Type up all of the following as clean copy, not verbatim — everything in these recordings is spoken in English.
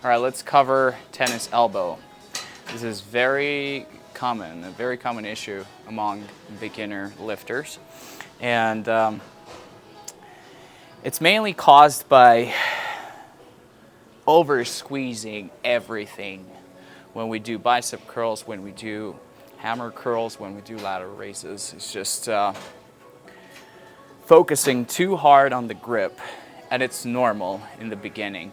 All right, let's cover tennis elbow. This is very common, a very common issue among beginner lifters. And it's mainly caused by over squeezing everything when we do bicep curls, when we do hammer curls, when we do lateral raises. It's just focusing too hard on the grip, and it's normal in the beginning.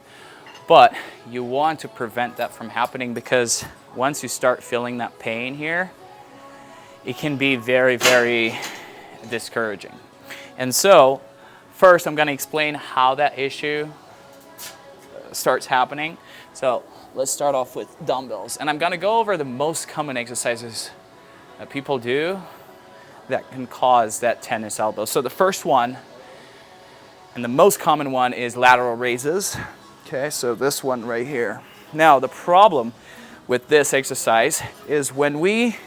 But you want to prevent that from happening, because once you start feeling that pain here, it can be very, very discouraging. And so, first I'm going to explain how that issue starts happening. So let's start off with dumbbells. And I'm going to go over the most common exercises that people do that can cause that tennis elbow. So the first one, and the most common one, is lateral raises. Okay, so this one right here. Now, the problem with this exercise is when we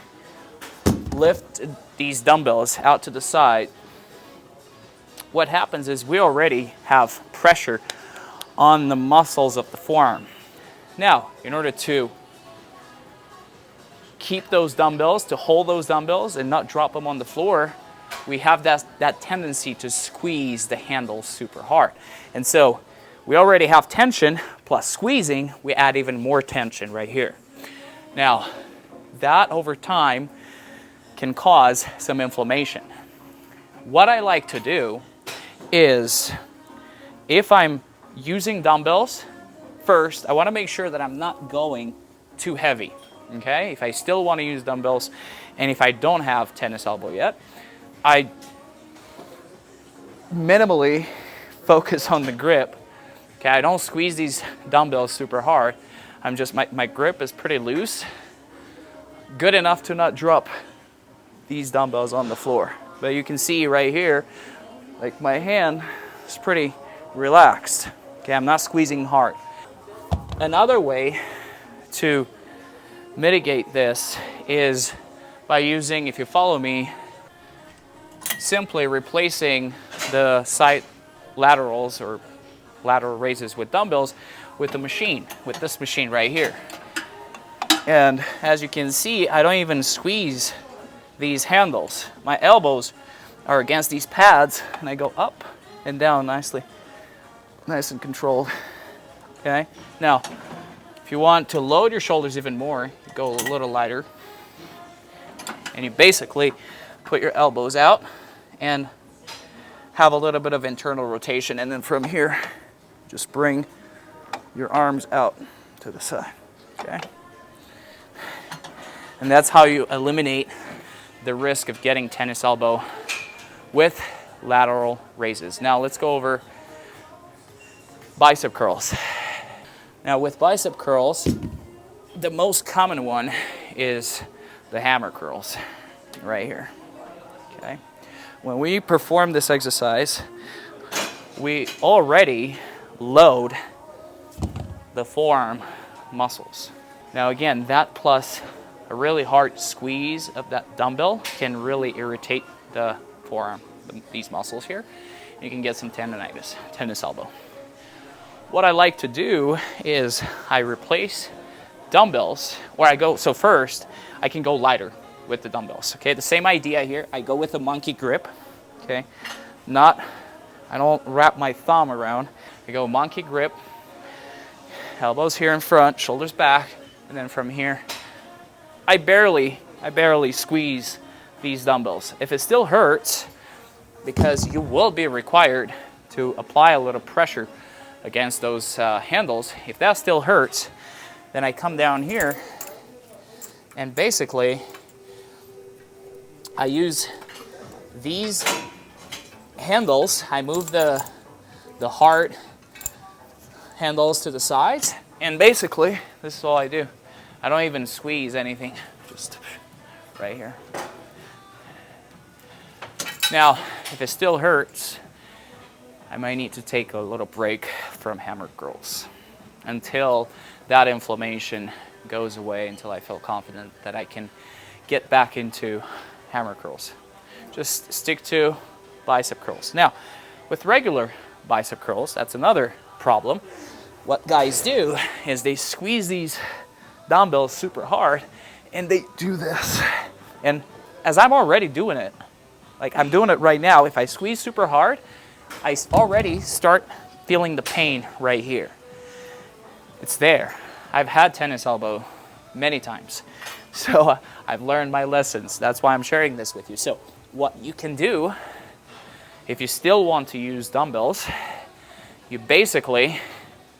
lift these dumbbells out to the side, what happens is we already have pressure on the muscles of the forearm. Now, in order to keep those dumbbells, to hold those dumbbells and not drop them on the floor, we have that tendency to squeeze the handles super hard. And so we already have tension, plus squeezing, we add even more tension right here. Now, that over time can cause some inflammation. What I like to do is, if I'm using dumbbells, first, I want to make sure that I'm not going too heavy. Okay? If I still want to use dumbbells, and if I don't have tennis elbow yet, I minimally focus on the grip. Okay, I don't squeeze these dumbbells super hard. I'm just, my grip is pretty loose, good enough to not drop these dumbbells on the floor. But you can see right here, like my hand is pretty relaxed. Okay, I'm not squeezing hard. Another way to mitigate this is by using, if you follow me, simply replacing the side laterals or lateral raises with dumbbells with the machine, with this machine right here. And as you can see, I don't even squeeze these handles. My elbows are against these pads, and I go up and down nicely, nice and controlled. Okay? Now, if you want to load your shoulders even more, you go a little lighter, and you basically put your elbows out and have a little bit of internal rotation, and then from here, just bring your arms out to the side. Okay? And that's how you eliminate the risk of getting tennis elbow with lateral raises. Now let's go over bicep curls. Now with bicep curls, the most common one is the hammer curls right here. Okay? When we perform this exercise, we already load the forearm muscles. Now again, that plus a really hard squeeze of that dumbbell can really irritate the forearm, these muscles here. You can get some tendonitis, tennis elbow. What I like to do is I replace dumbbells, or I go, so first I can go lighter with the dumbbells. Okay, the same idea here. I go with a monkey grip. Okay, I don't wrap my thumb around. I go monkey grip, elbows here in front, shoulders back, and then from here, I barely squeeze these dumbbells. If it still hurts, because you will be required to apply a little pressure against those handles, if that still hurts, then I come down here and basically I use these handles. I move the hard handles to the sides, and basically this is all I do. I don't even squeeze anything, just right here. Now, if it still hurts, I might need to take a little break from hammer curls until that inflammation goes away, until I feel confident that I can get back into hammer curls. Just stick to bicep curls. Now, with regular bicep curls, that's another problem. what guys do is they squeeze these dumbbells super hard and they do this. And as I'm already doing it, like I'm doing it right now, if I squeeze super hard, I already start feeling the pain right here. It's there. I've had tennis elbow many times. So I've learned my lessons. That's why I'm sharing this with you. So what you can do, if you still want to use dumbbells, you basically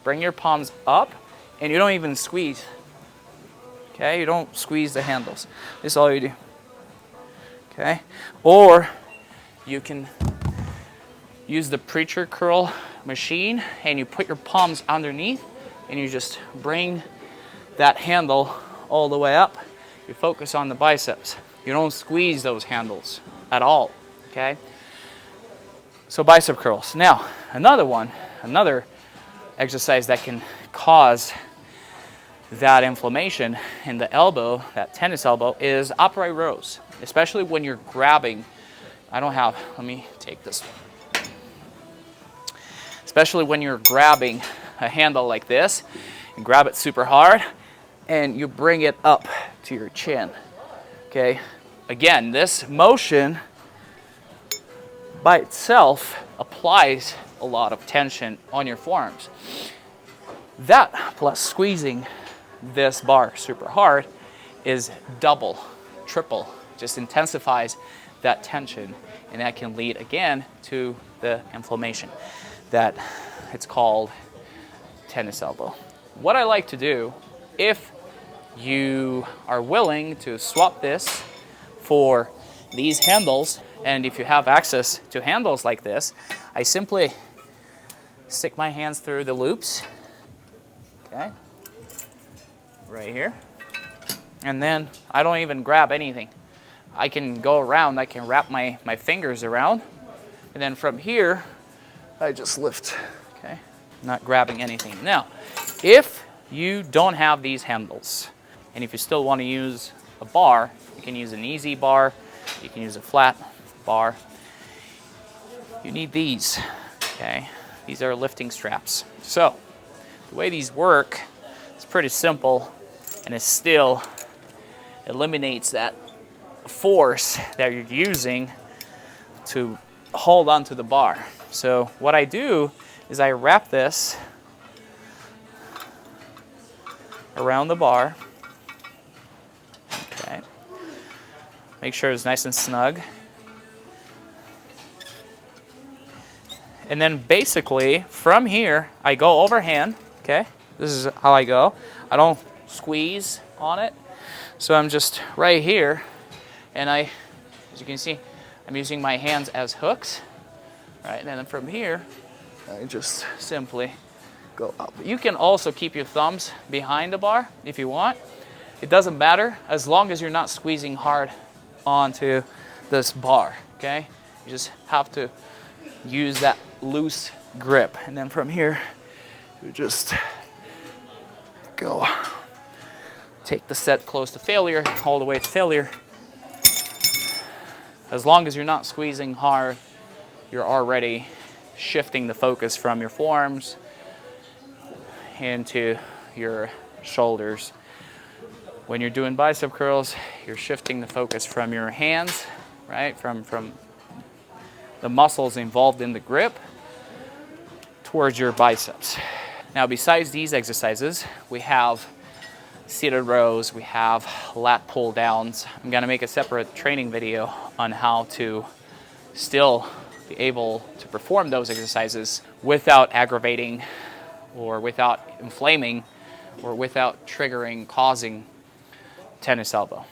bring your palms up and you don't even squeeze. Okay, you don't squeeze the handles. This is all you do. Okay, or you can use the preacher curl machine and you put your palms underneath and you just bring that handle all the way up. You focus on the biceps. You don't squeeze those handles at all. Okay, so bicep curls. Now another exercise that can cause that inflammation in the elbow, that tennis elbow, is upright rows, especially when you're grabbing. Let me take this one. Especially when you're grabbing a handle like this and grab it super hard and you bring it up to your chin. Okay, again, this motion by itself applies a lot of tension on your forearms. That plus squeezing this bar super hard is double, triple, just intensifies that tension, and that can lead again to the inflammation that it's called tennis elbow. What I like to do, if you are willing to swap this for these handles, and if you have access to handles like this, I simply stick my hands through the loops, okay, right here, and then I don't even grab anything. I can go around, I can wrap my fingers around, and then from here, I just lift, okay, not grabbing anything. Now, if you don't have these handles, and if you still want to use a bar, you can use an easy bar, you can use a flat bar. You need these, okay? These are lifting straps. So, the way these work, it's pretty simple, and it still eliminates that force that you're using to hold onto the bar. So what I do is I wrap this around the bar. Okay. Make sure it's nice and snug. And then basically from here I go overhand, okay? This is how I go. I don't squeeze on it. So I'm just right here, and as you can see, I'm using my hands as hooks, right? And then from here, I just simply go up. You can also keep your thumbs behind the bar if you want. It doesn't matter as long as you're not squeezing hard onto this bar, okay? You just have to use that loose grip. And then from here, you just go. Take the set close to failure, all the way to failure. As long as you're not squeezing hard, you're already shifting the focus from your forearms into your shoulders. When you're doing bicep curls, you're shifting the focus from your hands, right? From the muscles involved in the grip towards your biceps. Now, besides these exercises, we have seated rows, we have lat pull downs. I'm gonna make a separate training video on how to still be able to perform those exercises without aggravating or without inflaming or without causing tennis elbow.